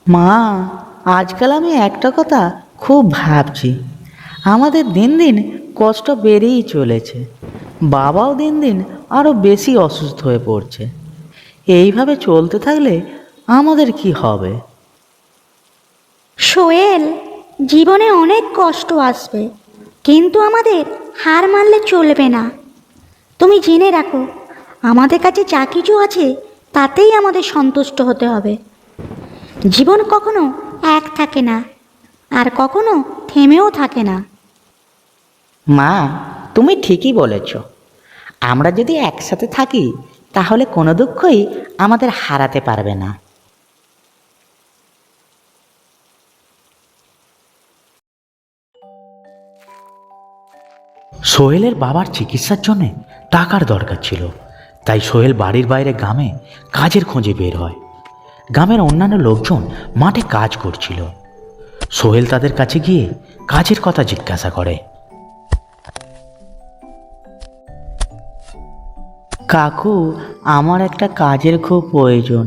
মা, আজকাল আমি একটা কথা খুব ভাবছি। আমাদের দিন দিন কষ্ট বেড়েই চলেছে। বাবাও দিন দিন আরো বেশি অসুস্থ হয়ে পড়ছে। এইভাবে চলতে থাকলে আমাদের কি হবে? সোহেল, জীবনে অনেক কষ্ট আসবে, কিন্তু আমাদের হার মানলে চলবে না। তুমি জেনে রাখো, আমাদের কাছে যা কিছু আছে তাতেই আমাদের সন্তুষ্ট হতে হবে। জীবন কখনো এক থাকে না, আর কখনো থেমেও থাকে না। মা, তুমি ঠিকই বলেছ। আমরা যদি একসাথে থাকি তাহলে কোনো দুঃখই আমাদের হারাতে পারবে না। সোহেলের বাবার চিকিৎসার জন্যে টাকার দরকার ছিল, তাই সোহেল বাড়ির বাইরে গ্রামে কাজের খোঁজে বের হয়। গ্রামের অন্যান্য লোকজন মাঠে কাজ করছিল। সোহেল তাদের কাছে গিয়ে কাজের কথা জিজ্ঞাসা করে। কাকু, আমার একটা কাজের খুব প্রয়োজন।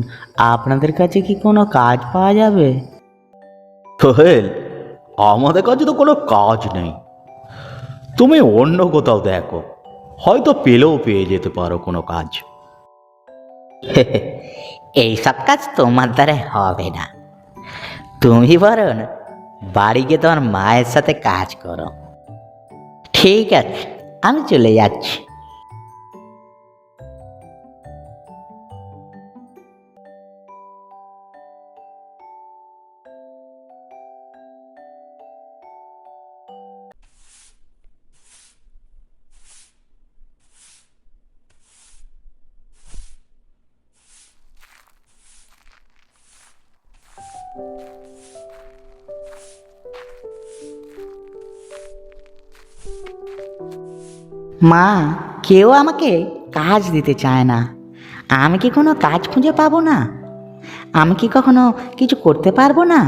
আপনাদের কাছে কি কোনো কাজ পাওয়া যাবে? সোহেল, আমাদের কাছে তো কোনো কাজ নেই। তুমি অন্য কোথাও দেখো, হয়তো পেলেও পেয়ে যেতে পারো কোনো কাজ। এইসব কাজ তোমার দ্বারা হবে না। তুমি বরং বাড়ি গিয়ে তোমার মায়ের সাথে কাজ করো। ঠিক আছে, আমি চলে যাচ্ছি। মা, কেউ আমাকে কাজ দিতে চায় না। আমি কি কোনো কাজ খুঁজে পাবো না? আমি কি কখনো কিছু করতে পারবো না?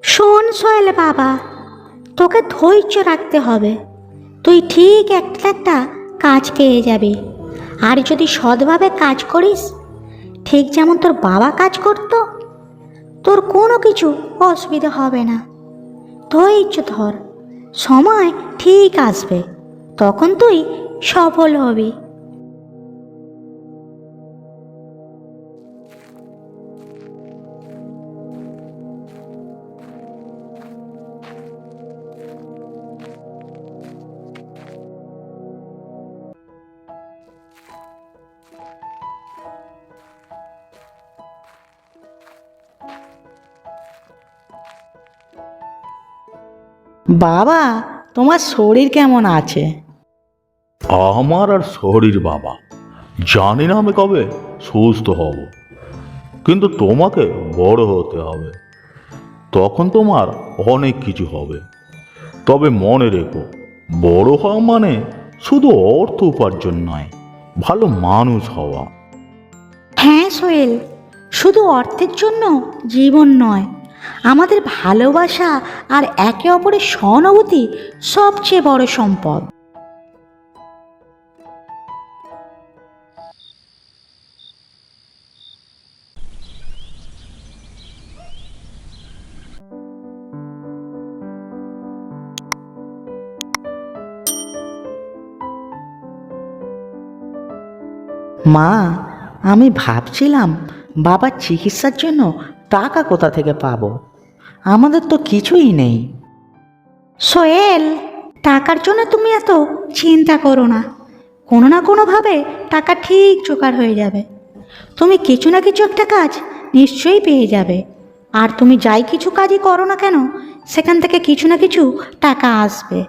শোন সোহেল বাবা, তোকে ধৈর্য রাখতে হবে। তুই ঠিক একটা একটা কাজ পেয়ে যাবি। আর যদি সৎভাবে কাজ করিস, ঠিক যেমন তোর বাবা কাজ করতো, তোর কোনো কিছু অসুবিধা হবে না। ধৈর্য ধর, সময় ঠিক আসবে, তখন তুই সফল হবি। বাবা, তোমার শরীর কেমন আছে? আমার আর শরীর বাবা, জানি না আমি কবে সুস্থ হব, কিন্তু তোমাকে বড় হতে হবে। তখন তোমার অনেক কিছু হবে। তবে মনে রেখো, বড় হওয়া মানে শুধু অর্থ উপার্জন নয়, ভালো মানুষ হওয়া। হ্যাঁ সোহেল, শুধু অর্থের জন্য জীবন নয়, আমাদের ভালোবাসা আর একে অপরের সহানুভূতি সবচেয়ে বড় সম্পদ। মা, আমি ভাবছিলাম বাবার চিকিৎসার জন্য টাকা কোথা থেকে পাবো। আমাদের তো কিছুই নেই। সোহেল, টাকার জন্য তুমি এত চিন্তা করো না। কোনো না কোনোভাবে টাকা ঠিক জোগাড় হয়ে যাবে। তুমি কিছু না কিছু একটা কাজ নিশ্চয়ই পেয়ে যাবে। আর তুমি যাই কিছু কাজই করো না কেন, সেখান থেকে কিছু না কিছু টাকা আসবে।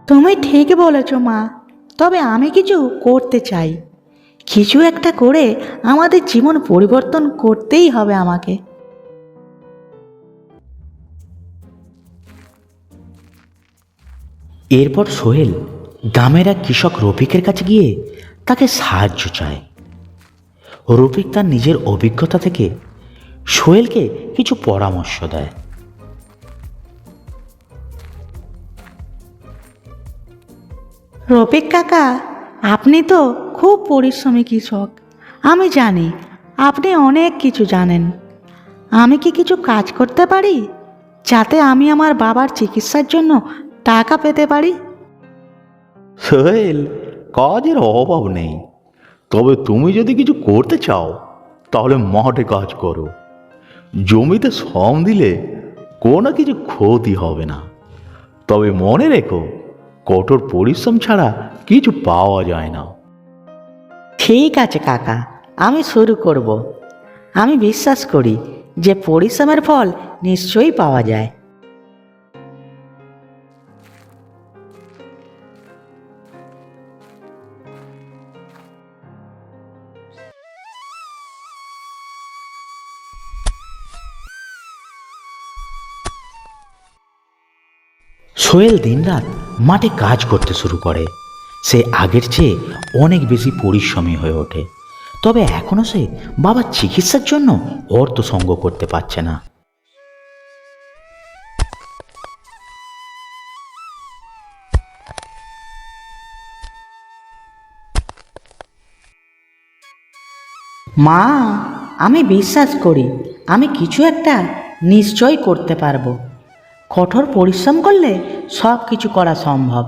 তুমি ঠিক বলেছ মা, তবে আমি কিছু করতে চাই। কিছু একটা করে আমাদের জীবন পরিবর্তন করতেই হবে আমাকে। এরপর সোহেল গ্রামের এক কৃষক রফিকের কাছে গিয়ে তাকে সাহায্য চায়। রফিক তার নিজের অভিজ্ঞতা থেকে সোহেলকে কিছু পরামর্শ দেয়। রফিক কাকা, আপনি তো খুব পরিশ্রমী কৃষক। আমি জানি আপনি অনেক কিছু জানেন। আমি কি কিছু কাজ করতে পারি যাতে আমি আমার বাবার চিকিৎসার জন্য টাকা পেতে পারি? সোহেল, কাজের অভাব নেই, তবে তুমি যদি কিছু করতে চাও তাহলে মাঠে কাজ করো। জমিতে শ্রম দিলে কোনো কিছু ক্ষতি হবে না। তবে মনে রেখো, কঠোর পরিশ্রম ছাড়া কিছু পাওয়া যায় না। ঠিক আছে কাকা, আমি শুরু করব। আমি বিশ্বাস করি যে পরিশ্রমের ফল নিশ্চয়ই পাওয়া যায়। সোহেল দিনরাত মাঠে কাজ করতে শুরু করে। সে আগের চেয়ে অনেক বেশি পরিশ্রমী হয়ে ওঠে। তবে এখনও সে বাবার চিকিৎসার জন্য অর্থ সংগ্রহ করতে পারছে না। মা, আমি বিশ্বাস করি আমি কিছু একটা নিশ্চয় করতে পারবো। কঠোর পরিশ্রম করলে সব কিছু করা সম্ভব।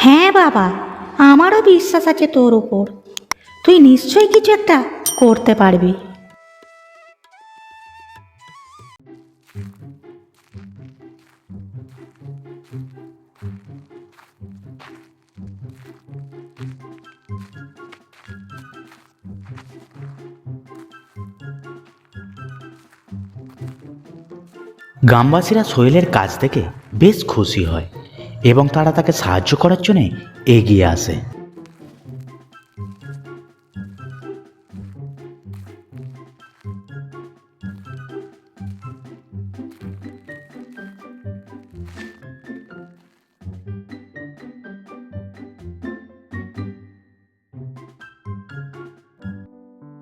হ্যাঁ বাবা, আমারও বিশ্বাস আছে তোর উপর। তুই নিশ্চয়ই কিছু একটা করতে পারবি। গ্রামবাসীরা সোহেলের কাজ থেকে বেশ খুশি হয় এবং তারা তাকে সাহায্য করার জন্য এগিয়ে আসে।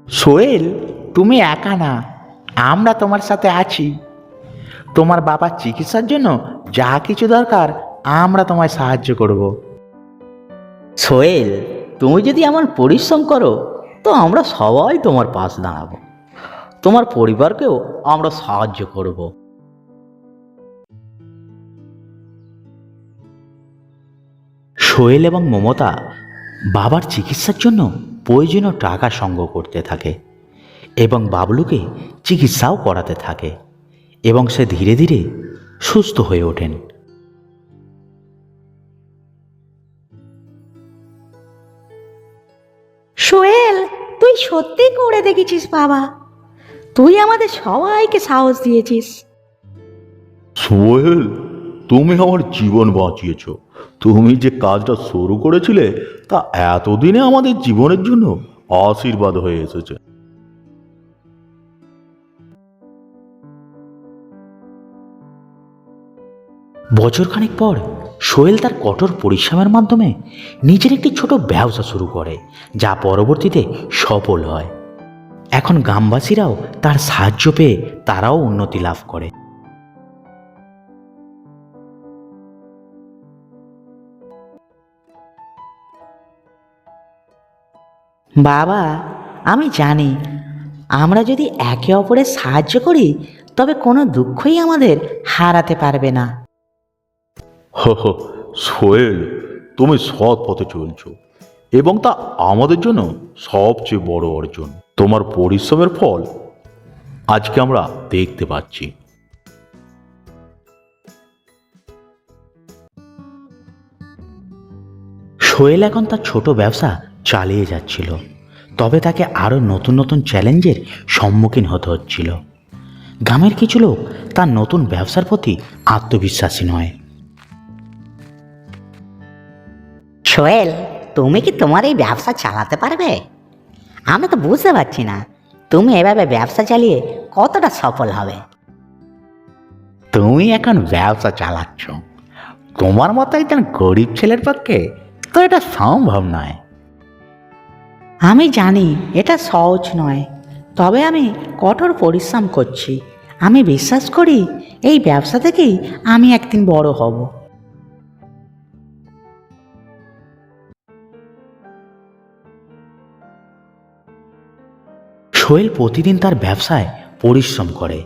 সোহেল, তুমি একা না, আমরা তোমার সাথে আছি। তোমার বাবার চিকিৎসার জন্য যা কিছু দরকার আমরা তোমায় সাহায্য করব। সোহেল, তুমি যদি এমন পরিশ্রম করো তো আমরা সবাই তোমার পাশে দাঁড়াবো। তোমার পরিবারকেও আমরা সাহায্য করব। সোহেল এবং মমতা বাবার চিকিৎসার জন্য প্রয়োজনীয় টাকা সংগ্রহ করতে থাকে এবং বাবলুকে চিকিৎসাও করাতে থাকে এবং সে ধীরে ধীরে সুস্থ হয়ে ওঠেন। সোহেল, তুই সত্যিই করে দেখেছিস বাবা। তুই আমাদের সবাইকে সাহস দিয়েছিস। সোহেল, তুমি আমার জীবন বাঁচিয়েছ। তুমি যে কাজটা শুরু করেছিলে তা এতদিনে আমাদের জীবনের জন্য আশীর্বাদ হয়ে এসেছে। বছরখানেক পর সোহেল তার কঠোর পরিশ্রমের মাধ্যমে নিজের একটি ছোট ব্যবসা শুরু করে, যা পরবর্তীতে সফল হয়। এখন গ্রামবাসীরাও তার সাহায্য পেয়ে তারাও উন্নতি লাভ করে। বাবা, আমি জানি আমরা যদি একে অপরের সাহায্য করি তবে কোনো দুঃখই আমাদের হারাতে পারবে না। সোহেল, তুমি সৎ পথে চলছো এবং তা আমাদের জন্য সবচেয়ে বড় অর্জন। তোমার পরিশ্রমের ফল আজকে আমরা দেখতে পাচ্ছি। সোহেল এখন তার ছোট ব্যবসা চালিয়ে যাচ্ছিল, তবে তাকে আরও নতুন নতুন চ্যালেঞ্জের সম্মুখীন হতে হচ্ছিল। গ্রামের কিছু লোক তার নতুন ব্যবসার প্রতি আত্মবিশ্বাসী নয়। সোহেল, তুমি কি তোমার এই ব্যবসা চালাতে পারবে? আমি তো বুঝতে পারছি না তুমি এভাবে ব্যবসা চালিয়ে কতটা সফল হবে। তুমি এখন ব্যবসা চালাচ্ছ, তোমার মতো একজন গরিব ছেলের পক্ষে তো এটা সম্ভব নয়। আমি জানি এটা সহজ নয়, তবে আমি কঠোর পরিশ্রম করছি। আমি বিশ্বাস করি এই ব্যবসা থেকেই আমি একদিন বড় হব। সোহেল প্রতিদিন তার ব্যবসায় পরিশ্রম করে,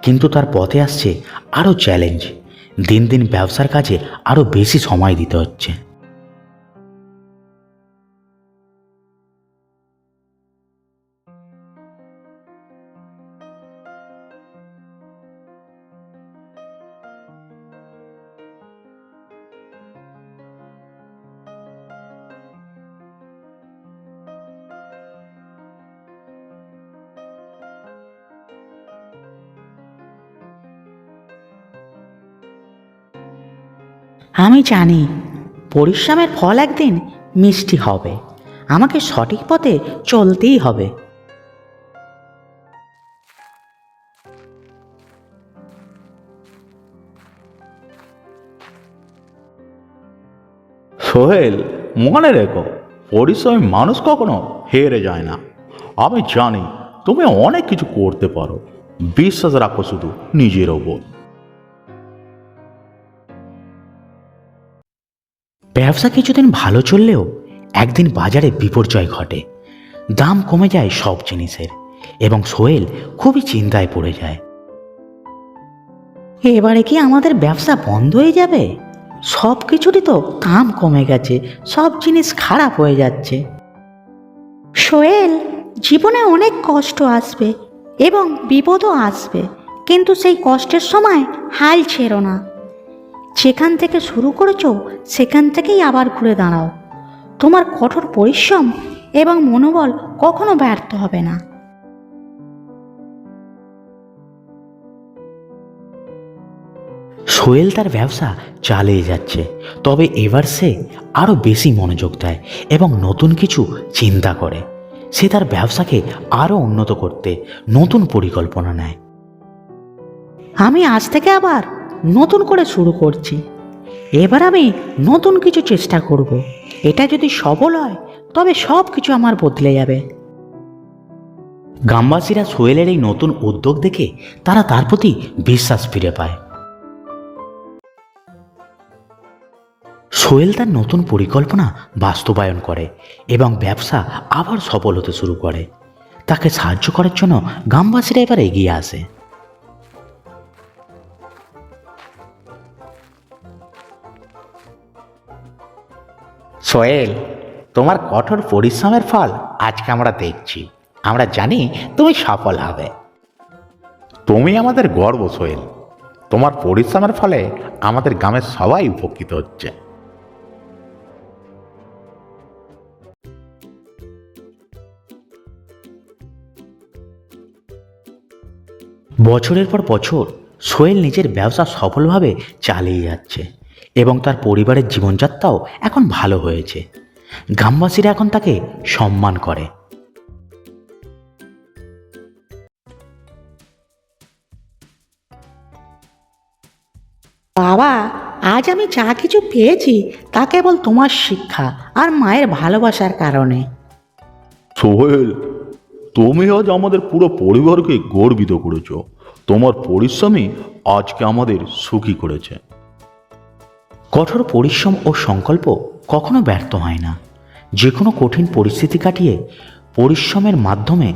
কিন্তু তার পথে আসছে আরও চ্যালেঞ্জ। দিন দিন ব্যবসার কাজে আরও বেশি সময় দিতে হচ্ছে। আমি জানি পরিশ্রমের ফল একদিন মিষ্টি হবে। আমাকে সঠিক পথে চলতেই হবে। সোহেল, মনে রেখো, পরিশ্রমী মানুষ কখনো হেরে যায় না। আমি জানি তুমি অনেক কিছু করতে পারো। বিশ্বাস রাখো শুধু নিজের ওপর। ব্যবসা কিছুদিন ভালো চললেও একদিন বাজারে বিপর্যয় ঘটে। দাম কমে যায় সব জিনিসের, এবং সোহেল খুবই চিন্তায় পড়ে যায়। এবারে কি আমাদের ব্যবসা বন্ধ হয়ে যাবে? সব কিছুরই তো দাম কমে গেছে, সব জিনিস খারাপ হয়ে যাচ্ছে। সোহেল, জীবনে অনেক কষ্ট আসবে এবং বিপদও আসবে, কিন্তু সেই কষ্টের সময় হাল ছেড়ো না। যেখান থেকে শুরু করেছো সেখান থেকেই আবার ঘুরে দাঁড়াও। তোমার কঠোর পরিশ্রম এবং মনোবল কখনো ব্যর্থ হবে না। সোহেল তার ব্যবসা চালিয়ে যাচ্ছে, তবে এবার সে আরও বেশি মনোযোগ দেয় এবং নতুন কিছু চিন্তা করে। সে তার ব্যবসাকে আরও উন্নত করতে নতুন পরিকল্পনা নেয়। আমি আজ থেকে আবার নতুন করে শুরু করছি। এবার আমি নতুন কিছু চেষ্টা করব। এটা যদি সফল হয় তবে সব কিছু আমার বদলে যাবে। গ্রামবাসীরা সোহেলের এই নতুন উদ্যোগ দেখে তারা তার প্রতি বিশ্বাস ফিরে পায়। সোহেল তার নতুন পরিকল্পনা বাস্তবায়ন করে এবং ব্যবসা আবার সফল হতে শুরু করে। তাকে সাহায্য করার জন্য গ্রামবাসীরা এবার এগিয়ে আসে। সোহেল, তোমার কঠোর পরিশ্রমের ফল আজকে আমরা দেখছি। আমরা জানি তুমি সফল হবে। তুমি আমাদের গর্ব সোহেল। তোমার পরিশ্রমের ফলে আমাদের গ্রামের সবাই উপকৃত হচ্ছে। বছরের পর বছর সোহেল নিজের ব্যবসা সফলভাবে চালিয়ে যাচ্ছে এবং তার পরিবারের জীবনযাত্রাও এখন ভালো হয়েছে। গ্রামবাসীরা এখন তাকে সম্মান করে। বাবা, আজ আমি যা কিছু পেয়েছি তা কেবল তোমার শিক্ষা আর মায়ের ভালোবাসার কারণে। সোহেল, তুমি আজ আমাদের পুরো পরিবারকে গর্বিত করেছো। তোমার পরিশ্রমই আজকে আমাদের সুখী করেছে। কঠোর পরিশ্রম ও সংকল্প কখনো ব্যর্থ হয় না। যে কোনো কঠিন পরিস্থিতি কাটিয়ে পরিশ্রমের মাধ্যমে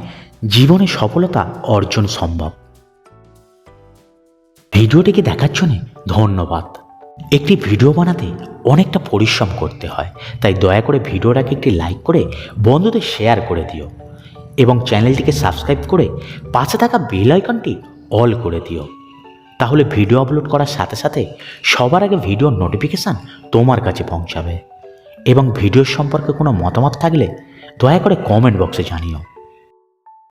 জীবনে সফলতা অর্জন সম্ভব। ভিডিওটিকে দেখার জন্য ধন্যবাদ। একটি ভিডিও বানাতে অনেকটা পরিশ্রম করতে হয়, তাই দয়া করে ভিডিওটাকে একটি লাইক করে বন্ধুদের শেয়ার করে দিও এবং চ্যানেলটিকে সাবস্ক্রাইব করে পাশে থাকা বেল আইকনটি অল করে দিও। তাহলে ভিডিও আপলোড করার সাথে সাথে সবার আগে ভিডিওর নোটিফিকেশান তোমার কাছে পৌঁছাবে। এবং ভিডিওর সম্পর্কে কোনো মতামত থাকলে দয়া করে কমেন্ট বক্সে জানিও।